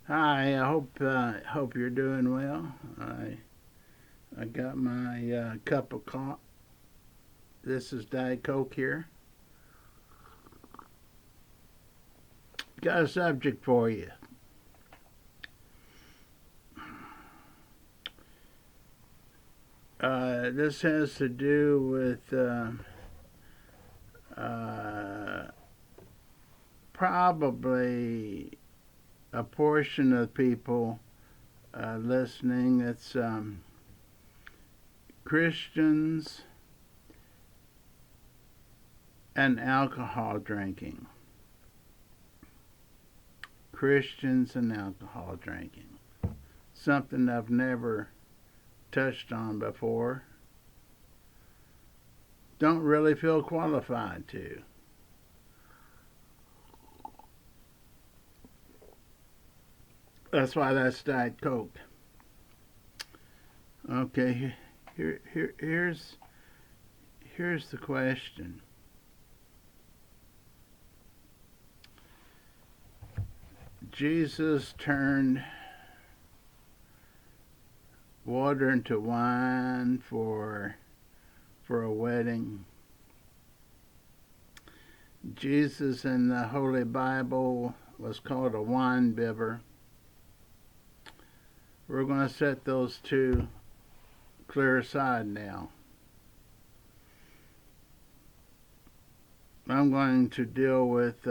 Hi, I hope you're doing well. I got my cup of coffee. This is Diet Coke here. Got a subject for you. This has to do with uh, probably a portion of people listening. It's Christians and alcohol drinking. Christians and alcohol drinking. Something I've never touched on before. Don't really feel qualified to. That's why that's Diet Coke. Okay, here's the question. Jesus turned water into wine for a wedding. Jesus in the Holy Bible was called a wine bibber. We're going to set those two clear aside now. I'm going to deal with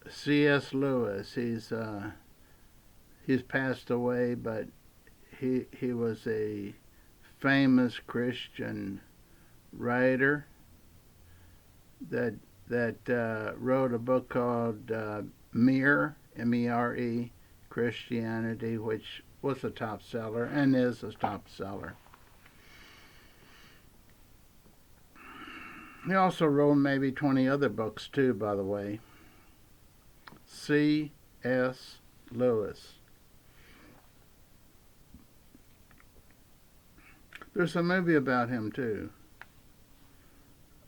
C.S. Lewis. He's passed away, but he was a famous Christian writer that wrote a book called Mere, M-E-R-E, Christianity, which was a top seller and is a top seller. He also wrote maybe 20 other books too, by the way. C.S. Lewis. There's a movie about him too.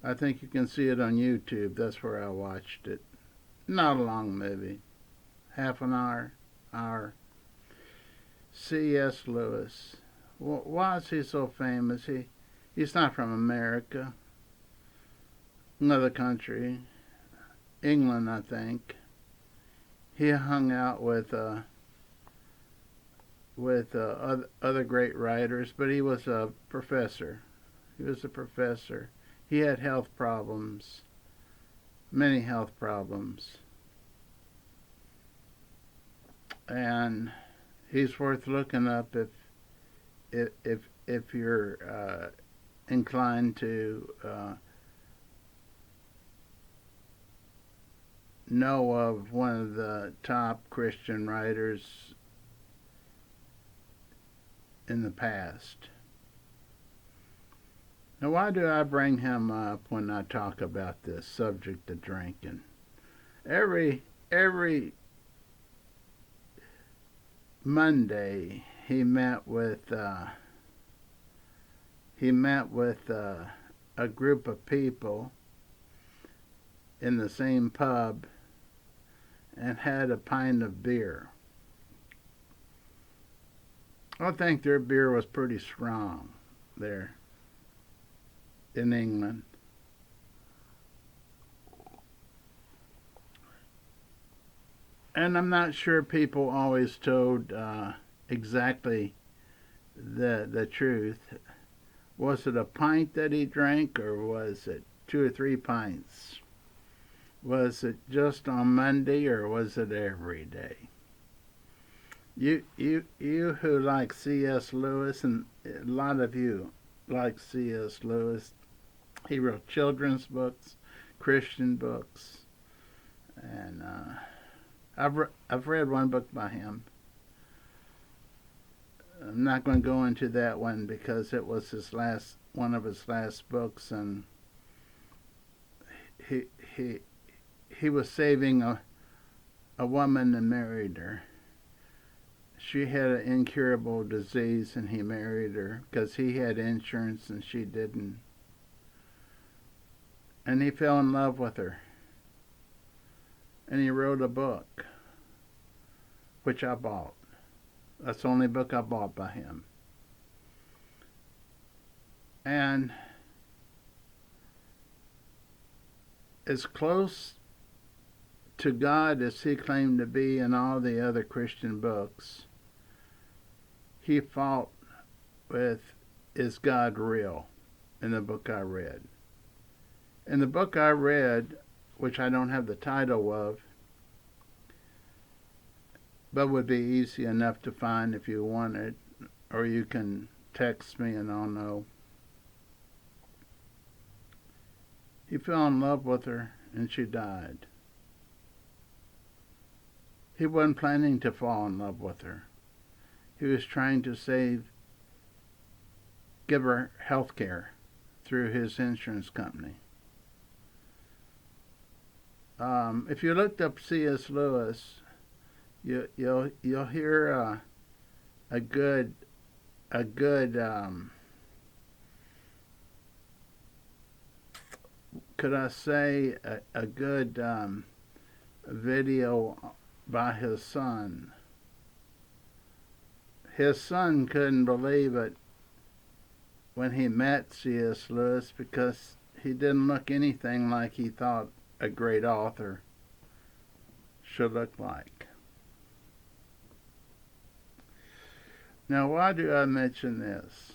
I think you can see it on YouTube. That's where I watched it. Not a long movie. Half an hour. C.S. Lewis. Why is he so famous? He's not from America. Another country. England, I think. He hung out with other great writers, but he was a professor. He was a professor. He had health problems, many health problems, and he's worth looking up if you're inclined to know of one of the top Christian writers in the past. Now, why do I bring him up when I talk about this subject of drinking? Every Monday he met with a group of people in the same pub and had a pint of beer. I think their beer was pretty strong there in England. And I'm not sure people always told exactly the truth. Was it a pint that he drank, or was it 2 or 3 pints? Was it just on Monday, or was it every day? You who like C.S. Lewis, and a lot of you like C.S. Lewis. He wrote children's books, Christian books, and I've read one book by him. I'm not going to go into that one because it was his last one of his last books, and he he he was saving a woman and married her. She had an incurable disease, and he married her because he had insurance and she didn't. and he fell in love with her. And he wrote a book, which I bought. That's the only book I bought by him. And as close to God as he claimed to be in all the other Christian books, he fought with, is God real, in the book I read. In the book I read, which I don't have the title of, but would be easy enough to find if you want it, or you can text me and I'll know. He fell in love with her and she died. He wasn't planning to fall in love with her. He was trying to give her health care through his insurance company. If you looked up C.S. Lewis, you'll hear a good could I say a good video by his son. His son couldn't believe it when he met C.S. Lewis because he didn't look anything like he thought a great author should look like. Now, why do I mention this?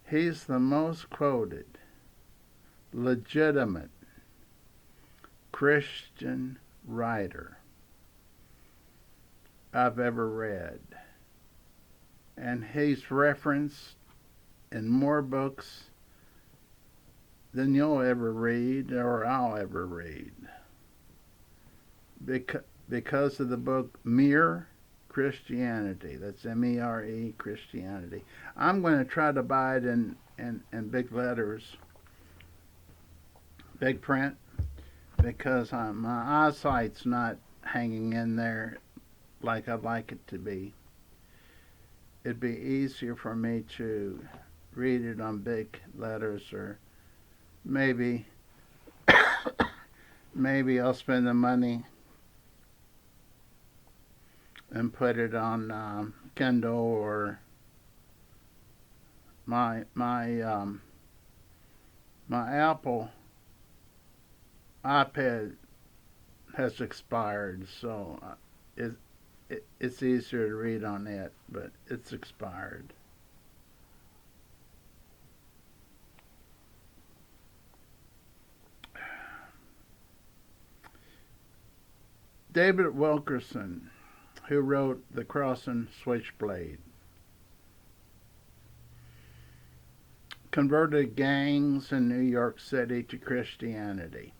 He's the most quoted, legitimate Christian writer I've ever read. And he's referenced in more books than you'll ever read or I'll ever read. Because of the book Mere Christianity. That's M-E-R-E, Christianity. I'm going to try to buy it in big letters, big print, because my eyesight's not hanging in there like I'd like it to be. It'd be easier for me to read it on big letters, or maybe I'll spend the money and put it on Kindle, or my Apple iPad has expired, so it's easier to read on it, but it's expired. David Wilkerson, who wrote The Cross and Switchblade, converted gangs in New York City to Christianity.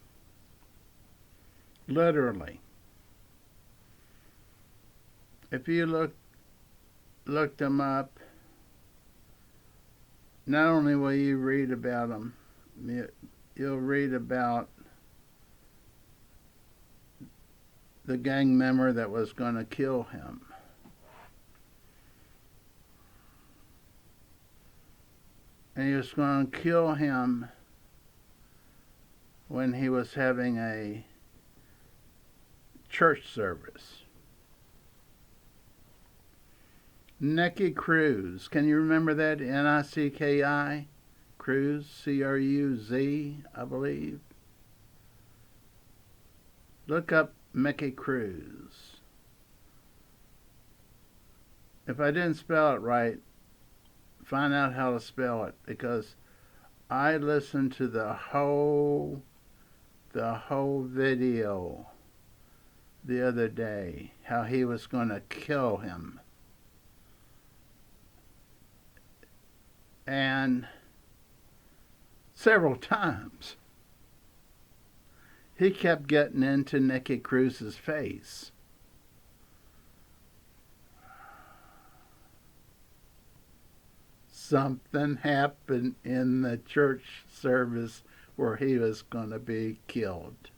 Literally. If you look them up, not only will you read about them, you'll read about the gang member that was going to kill him. And he was going to kill him when he was having a church service. Nicky Cruz. Can you remember that? N-I-C-K-I? Cruz. C-R-U-Z, I believe. Look up Nicky Cruz. If I didn't spell it right, find out how to spell it, because I listened to the whole video the other day, how he was going to kill him. And several times he kept getting into Nicky Cruz's face. Something happened in the church service where he was going to be killed.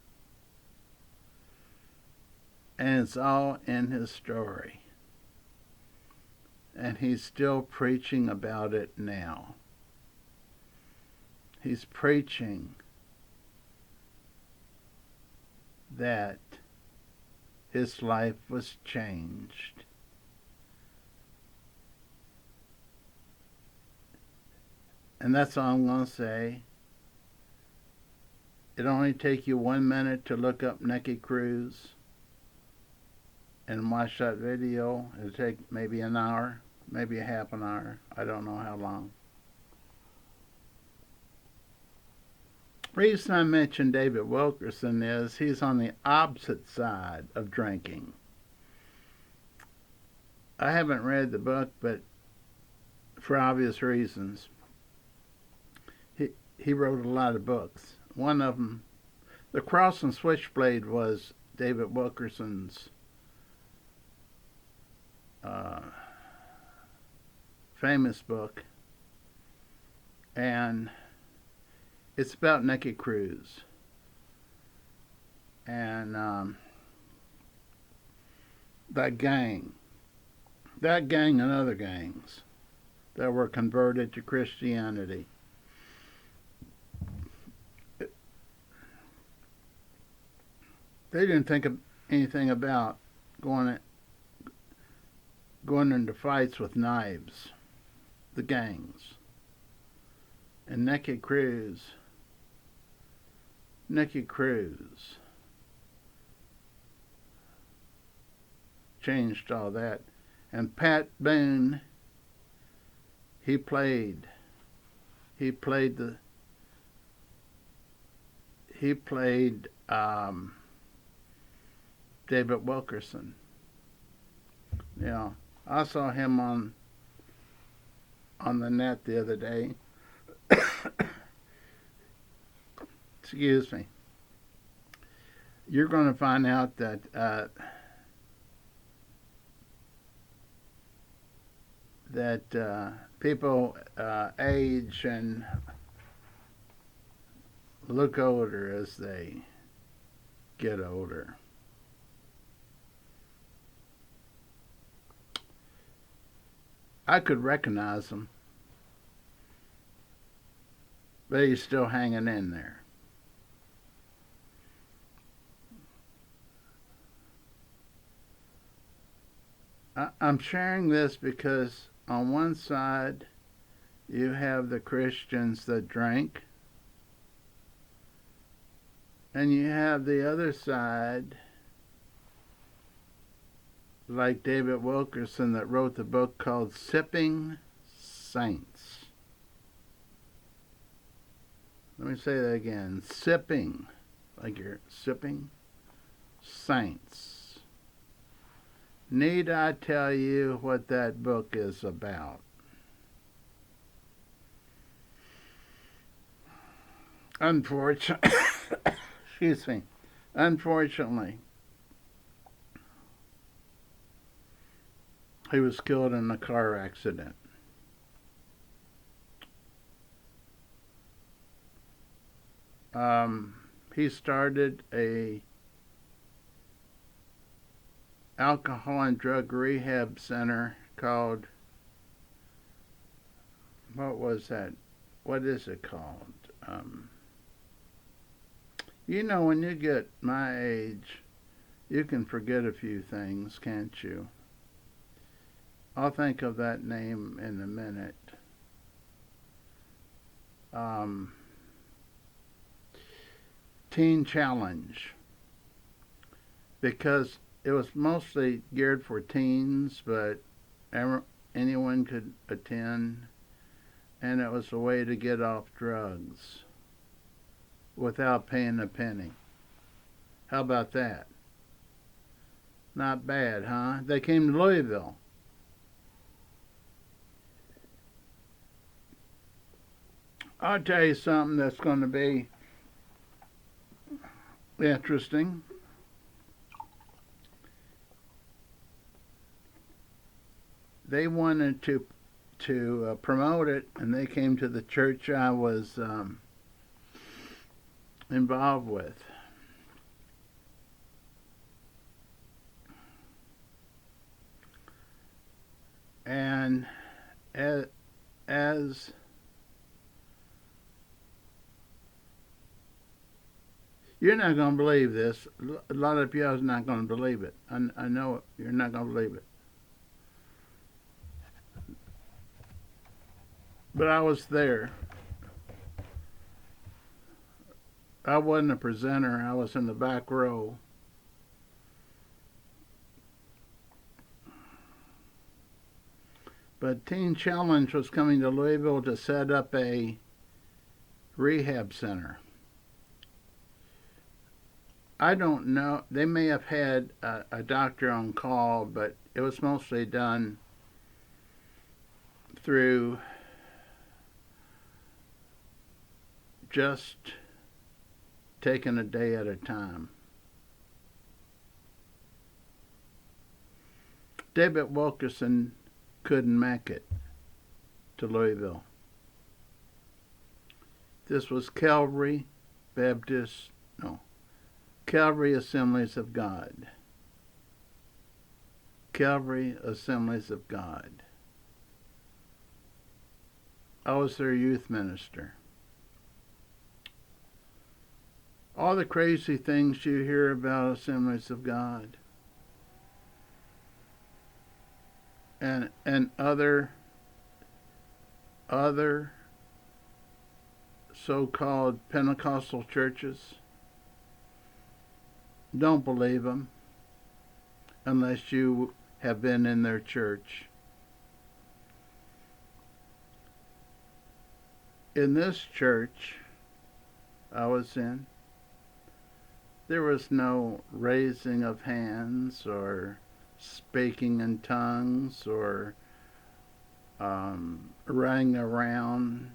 And it's all in his story. And he's still preaching about it now. He's preaching that his life was changed. And that's all I'm going to say. It'll only take you 1 minute to look up Nicky Cruz and watch that video. It'll take maybe an hour, maybe a half an hour. I don't know how long. Reason I mentioned David Wilkerson is he's on the opposite side of drinking. I haven't read the book, but for obvious reasons. He wrote a lot of books. One of them, The Cross and Switchblade, was David Wilkerson's famous book. And it's about Nicky Cruz. And that gang and other gangs that were converted to Christianity. They didn't think of anything about going into fights with knives, the gangs. And Nicky Cruz changed all that. And Pat Boone, he played David Wilkerson. Yeah, I saw him on the net the other day. Excuse me. You're going to find out that people age and look older as they get older. I could recognize him, but he's still hanging in there. I'm sharing this because on one side you have the Christians that drank, and you have the other side, like David Wilkerson, that wrote the book called Sipping Saints. Let me say that again. Sipping, like you're sipping, saints. Need I tell you what that book is about? Unfortunately, excuse me. Unfortunately, he was killed in a car accident. He started a alcohol and drug rehab center called, what was that? What is it called? You know, when you get my age, you can forget a few things, can't you? I'll think of that name in a minute. Teen Challenge, because it was mostly geared for teens, but anyone could attend, and it was a way to get off drugs without paying a penny. How about that? Not bad, huh? They came to Louisville. I'll tell you something that's going to be interesting. They wanted to promote it, and they came to the church I was involved with. And as You're not going to believe this. A lot of you are not going to believe it. I know you're not going to believe it. But I was there. I wasn't a presenter. I was in the back row. But Teen Challenge was coming to Louisville to set up a rehab center. I don't know. They may have had a doctor on call, but it was mostly done through just taking a day at a time. David Wilkerson couldn't make it to Louisville. This was Calvary Assemblies of God. Calvary Assemblies of God. I was their youth minister. All the crazy things you hear about Assemblies of God and other so-called Pentecostal churches, don't believe them unless you have been in their church. In this church I was in, there was no raising of hands or speaking in tongues or running around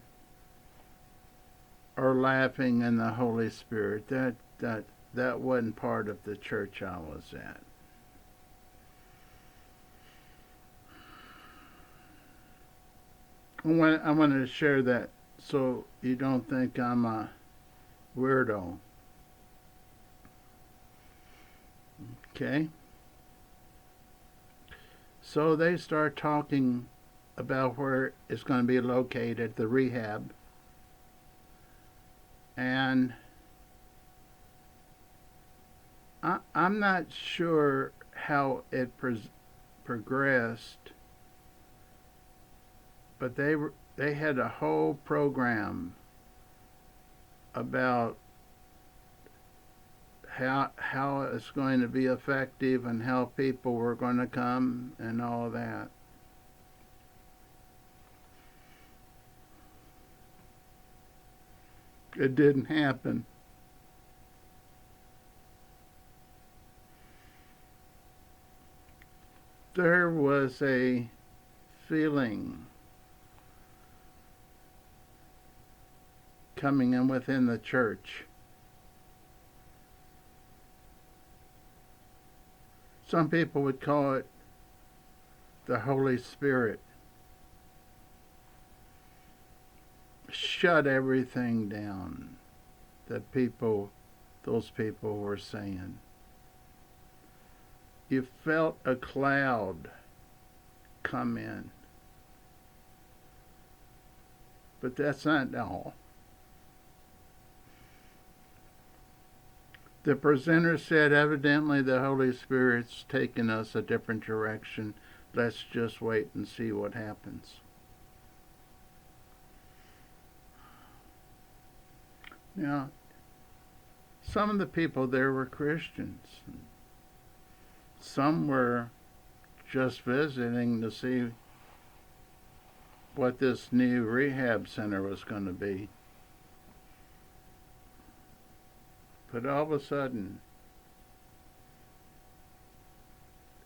or laughing in the Holy Spirit. That wasn't part of the church I was at. I wanted to share that so you don't think I'm a weirdo. Okay? So they start talking about where it's going to be located, the rehab. And I'm not sure how it progressed, but they had a whole program about how it's going to be effective and how people were going to come and all that. It didn't happen. There was a feeling coming in within the church. Some people would call it the Holy Spirit. Shut everything down that those people were saying. You felt a cloud come in. But that's not all. The presenter said, evidently the Holy Spirit's taking us a different direction. Let's just wait and see what happens. Now, some of the people there were Christians. Some were just visiting to see what this new rehab center was going to be. But all of a sudden,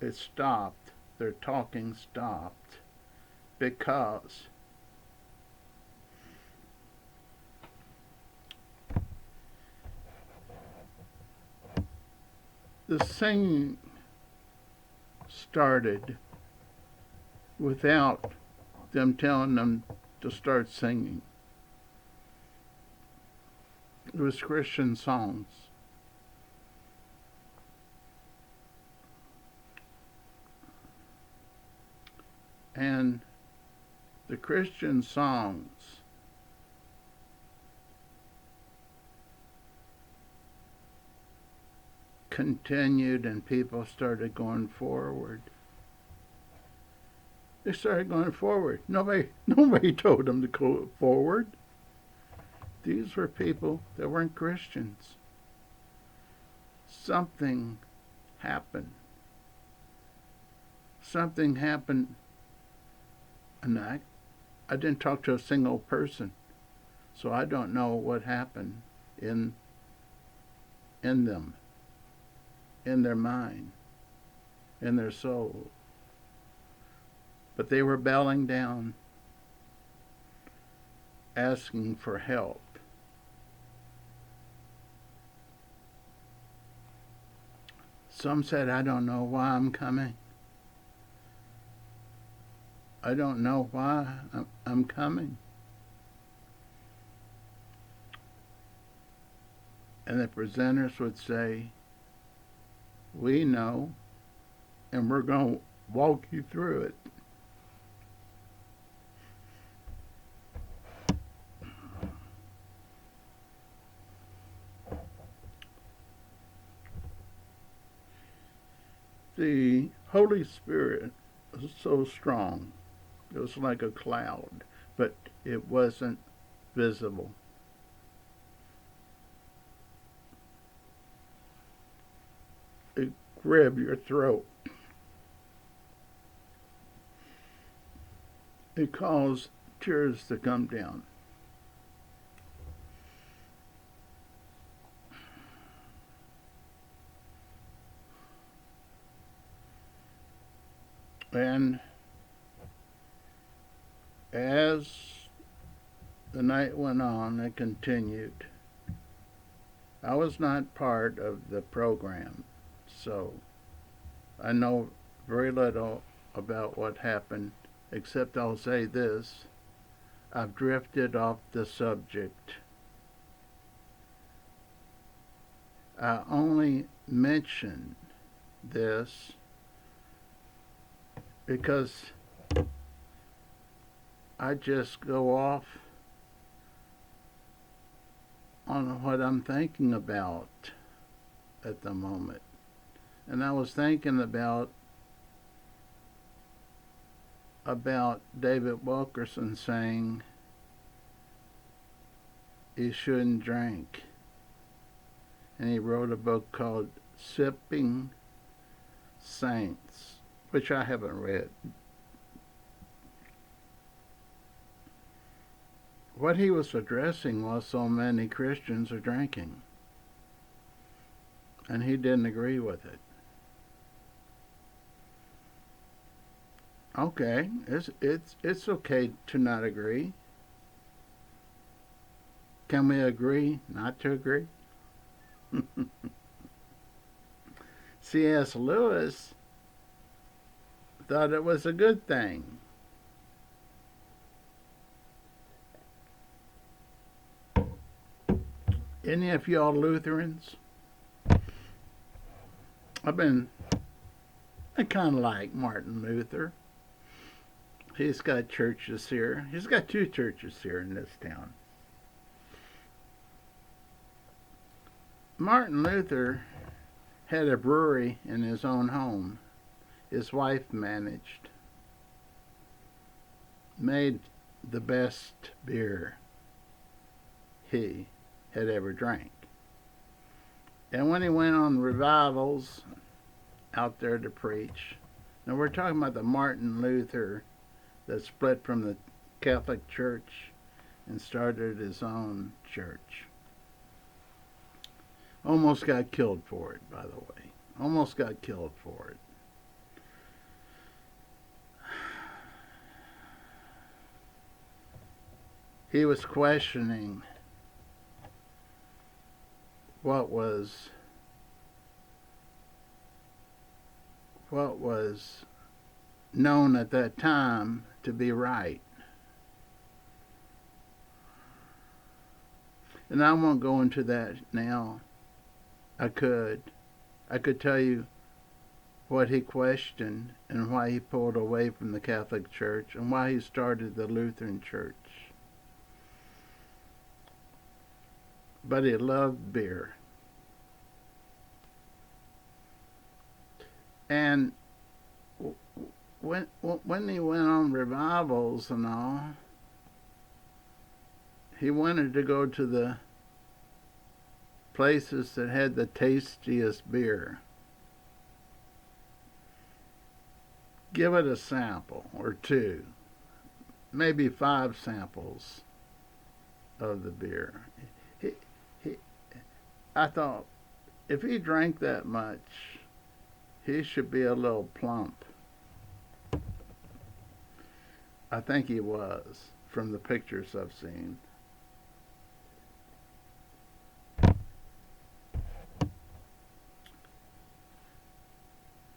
it stopped. Their talking stopped because the singing started without them telling them to start singing. It was Christian songs. And the Christian songs continued and people started going forward. They started going forward. Nobody told them to go forward. These were people that weren't Christians. Something happened. Something happened, and I didn't talk to a single person, so I don't know what happened in them, in their mind, in their soul. But they were bowing down, asking for help. Some said, I don't know why I'm coming. I don't know why I'm coming. And the presenters would say, we know, and we're going to walk you through it. The Holy Spirit was so strong. It was like a cloud, but it wasn't visible. It grabbed your throat. It caused tears to come down. And as the night went on, it continued. I was not part of the program, so I know very little about what happened, except I'll say this. I've drifted off the subject. I only mention this because I just go off on what I'm thinking about at the moment. And I was thinking about David Wilkerson saying he shouldn't drink. And he wrote a book called Sipping Saints, which I haven't read. What he was addressing was so many Christians are drinking, and he didn't agree with it. Okay, it's okay to not agree. Can we agree not to agree? C.S. Lewis thought it was a good thing. Any of y'all Lutherans? I kind of like Martin Luther. He's got churches here. He's got 2 churches here in this town. Martin Luther had a brewery in his own home. His wife made the best beer he had ever drank. And when he went on revivals out there to preach, now we're talking about the Martin Luther that split from the Catholic Church and started his own church. Almost got killed for it, by the way. Almost got killed for it. He was questioning what was known at that time to be right. And I won't go into that now. I could tell you what he questioned and why he pulled away from the Catholic Church and why he started the Lutheran Church. But he loved beer. And when he went on revivals and all, he wanted to go to the places that had the tastiest beer. Give it a sample or two, maybe 5 samples of the beer. He, he, I thought, if he drank that much, he should be a little plump. I think he was, from the pictures I've seen.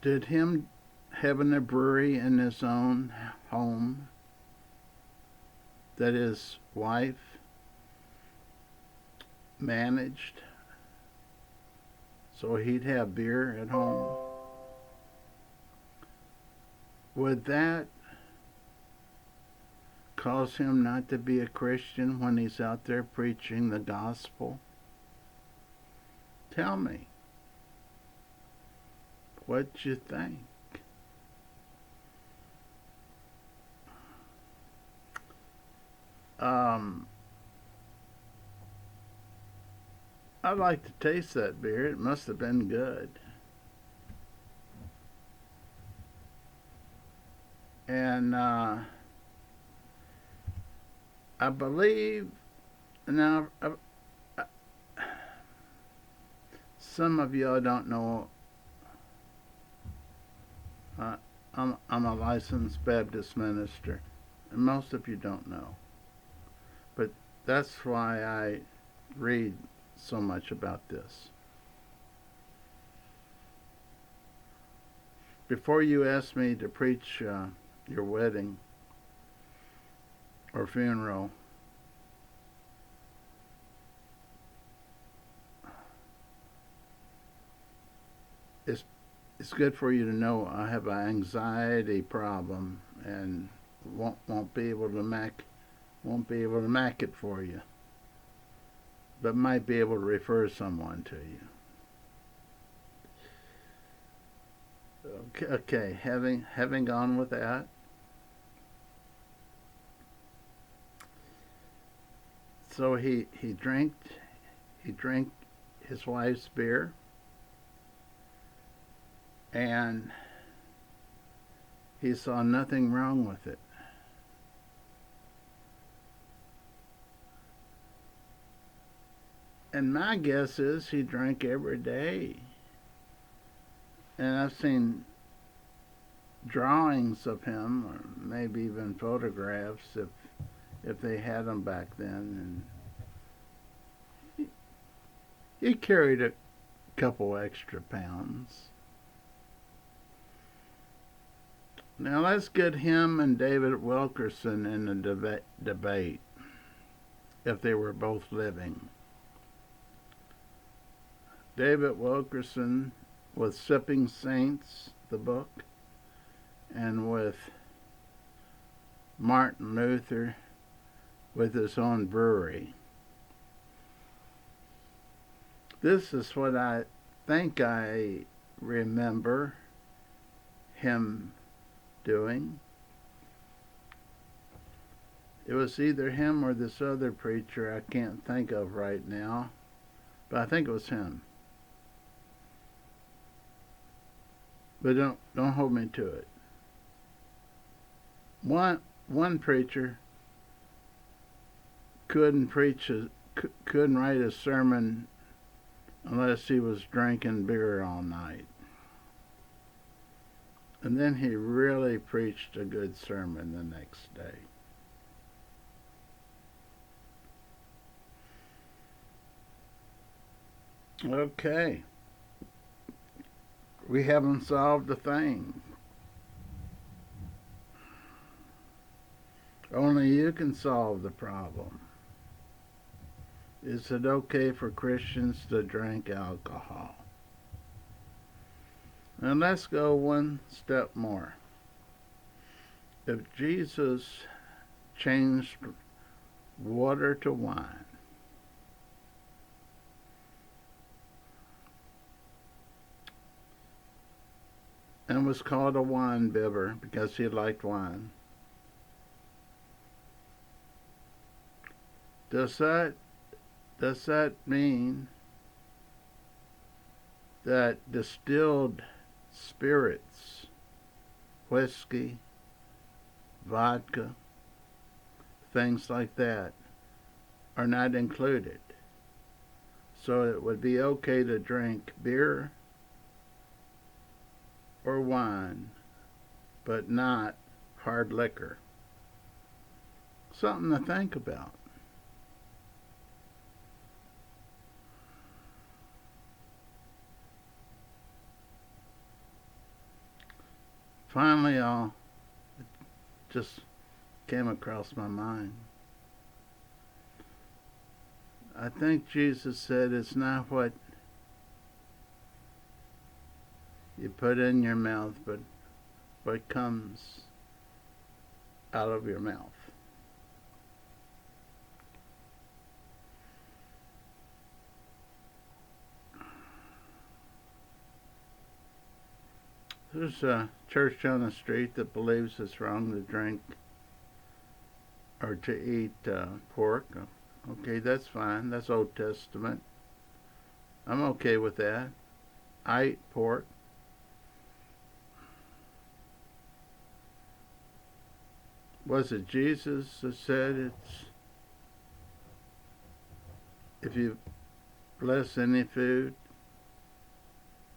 Did him having a brewery in his own home that his wife managed so he'd have beer at home, would that cause him not to be a Christian when he's out there preaching the gospel? Tell me what you think. I'd like to taste that beer. It must have been good. And I believe now some of y'all don't know. I'm a licensed Baptist minister, and most of you don't know. But that's why I read so much about this. Before you ask me to preach your wedding or funeral, it's good for you to know I have an anxiety problem and won't be able to make it for you, but might be able to refer someone to you. Okay, having gone with that, so he drank his wife's beer, and he saw nothing wrong with it. And my guess is he drank every day. And I've seen drawings of him, or maybe even photographs if they had them back then. And he carried a couple extra pounds. Now let's get him and David Wilkerson in a debate, if they were both living. David Wilkerson with Sipping Saints, the book, and with Martin Luther with his own brewery. This is what I think I remember him doing. It was either him or this other preacher I can't think of right now, but I think it was him. But don't hold me to it. One preacher couldn't write a sermon unless he was drinking beer all night. And then he really preached a good sermon the next day. Okay. We haven't solved a thing. Only you can solve the problem. Is it okay for Christians to drink alcohol? And let's go one step more. If Jesus changed water to wine, and was called a wine bibber because he liked wine. Does that mean that distilled spirits, whiskey, vodka, things like that, are not included? So it would be okay to drink beer or wine, but not hard liquor. Something to think about. Finally, it just came across my mind. I think Jesus said it's not what you put in your mouth, but what comes out of your mouth. There's a church on the street that believes it's wrong to drink or to eat pork. Okay, that's fine. That's Old Testament. I'm okay with that. I eat pork. Was it Jesus that said if you bless any food,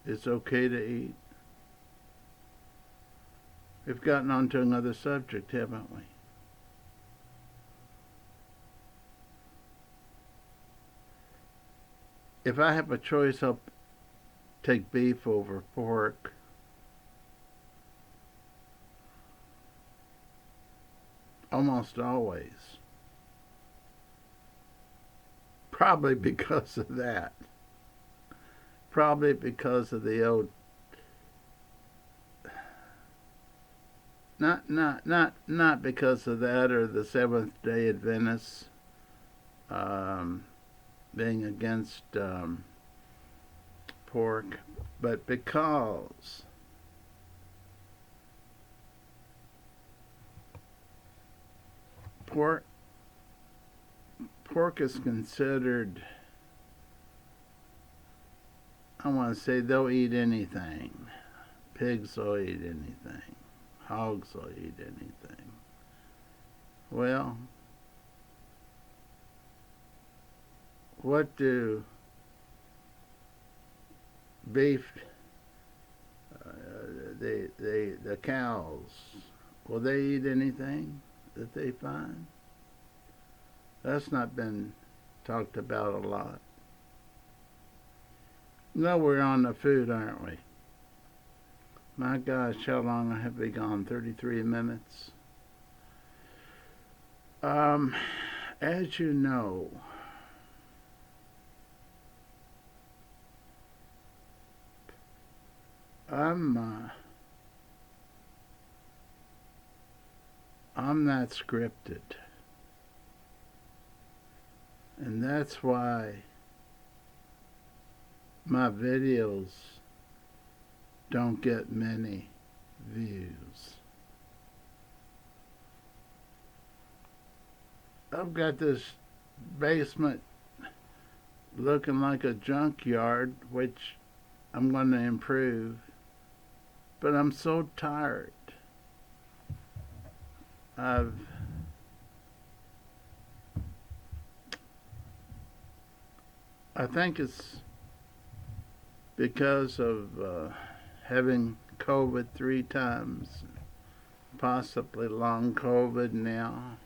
it's okay to eat? We've gotten on to another subject, haven't we? If I have a choice, I'll take beef over pork. Almost always. Probably because of that. Probably because of the old not because of that or the Seventh-day Adventists being against pork, but because pork is considered, I want to say, they'll eat anything. Pigs will eat anything. Hogs will eat anything. Well, what do beef, the cows, will they eat anything that they find? That's not been talked about a lot. No, we're on the food, aren't we? My gosh, how long have we gone? 33 minutes. As you know, I'm not scripted. And that's why my videos don't get many views. I've got this basement looking like a junkyard, which I'm going to improve, but I'm so tired. I think it's because of having COVID 3 times, possibly long COVID now.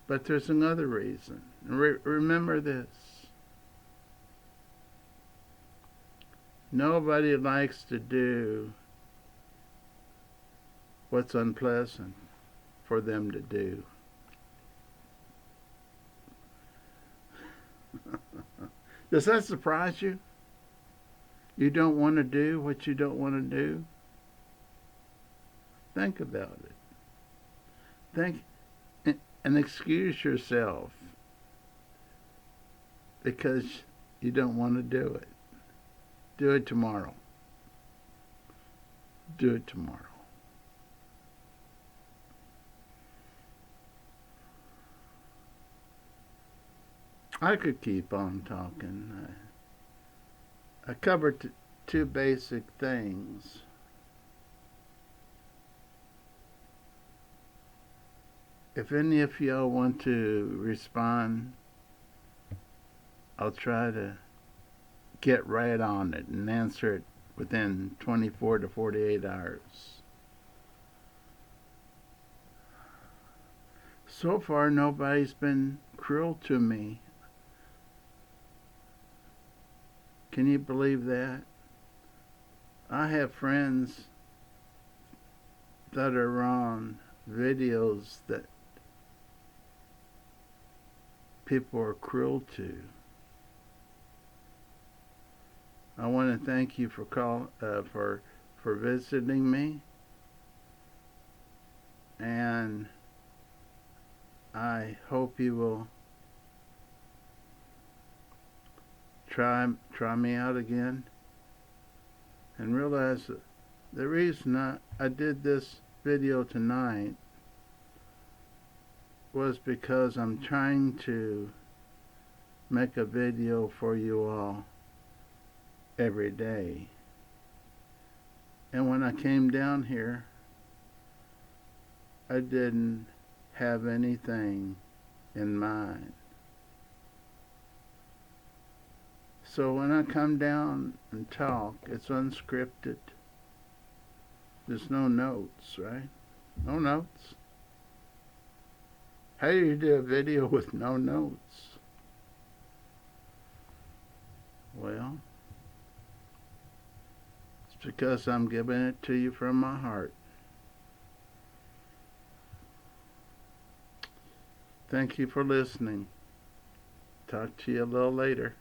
But there's another reason. Remember this. Nobody likes to do what's unpleasant for them to do. Does that surprise you? You don't want to do what you don't want to do? Think about it. Think and excuse yourself because you don't want to do it. Do it tomorrow. do it tomorrow. I could keep on talking. I covered two basic things. If any of y'all want to respond, I'll try to get right on it and answer it within 24 to 48 hours. So far, nobody's been cruel to me. Can you believe that? I have friends that are on videos that people are cruel to. I want to thank you for visiting me, and I hope you will try me out again, and realize that the reason I did this video tonight was because I'm trying to make a video for you all every day. And when I came down here, I didn't have anything in mind. So when I come down and talk, it's unscripted. There's no notes, right? No notes. How do you do a video with no notes? Well, it's because I'm giving it to you from my heart. Thank you for listening. Talk to you a little later.